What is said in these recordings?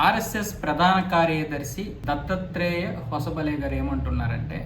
RSS ప్రధాన కార్యదర్శి దత్తాత్రేయ హొసబలే గారు ఏమంటున్నారంటే,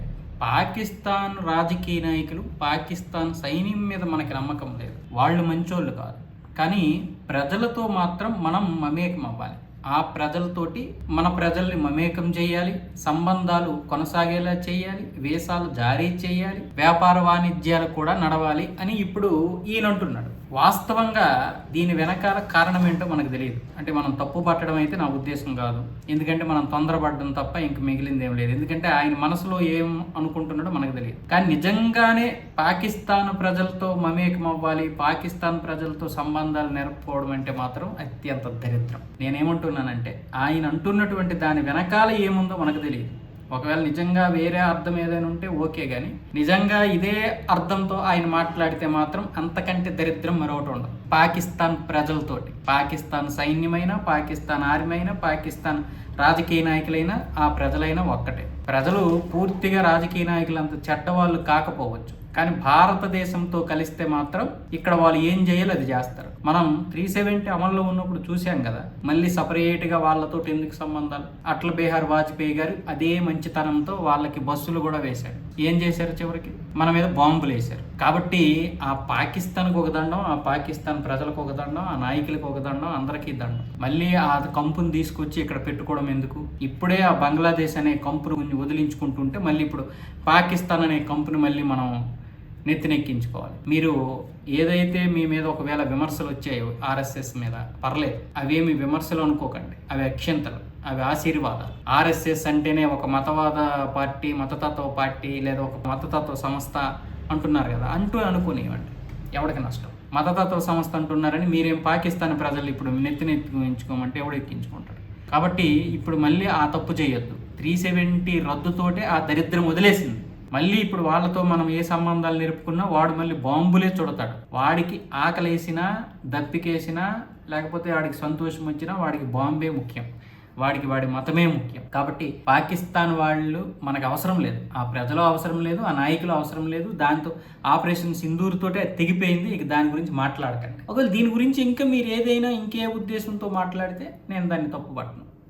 పాకిస్తాన్ రాజకీయ నాయకులు, పాకిస్తాన్ సైన్యం మీద మనకి నమ్మకం లేదు, వాళ్ళు మంచోళ్ళు కాదు, కానీ ప్రజలతో మాత్రం మనం మమేకం అవ్వాలి, ఆ ప్రజలతోటి మన ప్రజల్ని మమేకం చేయాలి, సంబంధాలు కొనసాగేలా చేయాలి, వీసాలు జారీ చేయాలి, వ్యాపార వాణిజ్యాలు కూడా నడవాలి అని ఇప్పుడు ఈయన అంటున్నాడు. వాస్తవంగా దీని వెనకాల కారణం ఏంటో మనకు తెలియదు. అంటే మనం తప్పు పట్టడం అయితే నా ఉద్దేశం కాదు, ఎందుకంటే మనం తొందరపడడం తప్ప ఇంక మిగిలింది ఏం లేదు. ఎందుకంటే ఆయన మనసులో ఏం అనుకుంటున్నాడో మనకు తెలియదు. కానీ నిజంగానే పాకిస్తాన్ ప్రజలతో మమేకం అవ్వాలి, పాకిస్తాన్ ప్రజలతో సంబంధాలు నెరపుకోవడం అంటే మాత్రం అత్యంత దరిద్రం. నేనేమంటున్నానంటే, ఆయన అంటున్నటువంటి దాని వెనకాల ఏముందో మనకు తెలియదు. ఒకవేళ నిజంగా వేరే అర్థం ఏదైనా ఉంటే ఓకే, కానీ నిజంగా ఇదే అర్థంతో ఆయన మాట్లాడితే మాత్రం అంతకంటే దరిద్రం మరొకటి ఉండదు. పాకిస్తాన్ ప్రజలతోటి, పాకిస్తాన్ సైన్యమైనా, పాకిస్తాన్ ఆర్మీ అయినా, పాకిస్తాన్ రాజకీయ నాయకులైనా, ఆ ప్రజలైనా ఒక్కటే. ప్రజలు పూర్తిగా రాజకీయ నాయకులంత చెడ్డవాళ్ళు కాకపోవచ్చు, కానీ భారతదేశంతో కలిస్తే మాత్రం ఇక్కడ వాళ్ళు ఏం చేయాలో అది చేస్తారు. మనం 370 అమల్లో ఉన్నప్పుడు చూసాం కదా, మళ్ళీ సపరేట్గా వాళ్ళతో ఎందుకు సంబంధాలు. అటల్ బిహారీ వాజ్పేయి గారు అదే మంచితనంతో వాళ్ళకి బస్సులు కూడా వేశారు. ఏం చేశారు? చివరికి మన మీద బాంబులు వేశారు. కాబట్టి ఆ పాకిస్తాన్కి ఒక దండం, ఆ పాకిస్తాన్ ప్రజలకు ఒక దండం, ఆ నాయకులకు ఒక దండం, అందరికీ దండం. మళ్ళీ ఆ కంపును తీసుకొచ్చి ఇక్కడ పెట్టుకోవడం ఎందుకు? ఇప్పుడే ఆ బంగ్లాదేశ్ అనే కంపును వదిలించుకుంటుంటే మళ్ళీ ఇప్పుడు పాకిస్తాన్ అనే కంపుని మళ్ళీ మనం నెత్తినెక్కించుకోవాలి. మీరు ఏదైతే మీ మీద ఒకవేళ విమర్శలు వచ్చాయో ఆర్ఎస్ఎస్ మీద, పర్లేదు, అవేమి విమర్శలు అనుకోకండి, అవి అక్షంతలు, అవి ఆశీర్వాదాలు. ఆర్ఎస్ఎస్ అంటేనే ఒక మతవాద పార్టీ, మతతత్వ పార్టీ, లేదా ఒక మతతత్వ సంస్థ అంటున్నారు కదా, అనుకునేవండి, ఎవరికి నష్టం. మతతత్వ సంస్థ అంటున్నారని మీరేం పాకిస్తాన్ ప్రజలు ఇప్పుడు నెత్తినెక్కించుకోమంటే ఎవడు ఎక్కించుకుంటాడు? కాబట్టి ఇప్పుడు మళ్ళీ ఆ తప్పు చేయొద్దు. 370 రద్దుతోటే ఆ దరిద్రం వదిలేసింది. మళ్ళీ ఇప్పుడు వాళ్ళతో మనం ఏ సంబంధాలు నిలుపుకున్నా వాడు మళ్ళీ బాంబులే చుడతాడు. వాడికి ఆకలేసినా, దప్పికేసినా, లేకపోతే వాడికి సంతోషం వచ్చినా వాడికి బాంబే ముఖ్యం, వాడికి వాడి మతమే ముఖ్యం. కాబట్టి పాకిస్తాన్ వాళ్ళు మనకు అవసరం లేదు, ఆ ప్రజలు అవసరం లేదు, ఆ నాయకులు అవసరం లేదు. దాంతో ఆపరేషన్ సింధూర్ తోటే తెగిపోయింది. ఇక దాని గురించి మాట్లాడకండి. ఒకవేళ దీని గురించి ఇంకా మీరు ఏదైనా ఇంకే ఉద్దేశంతో మాట్లాడితే నేను దాన్ని తప్పు పట్టను.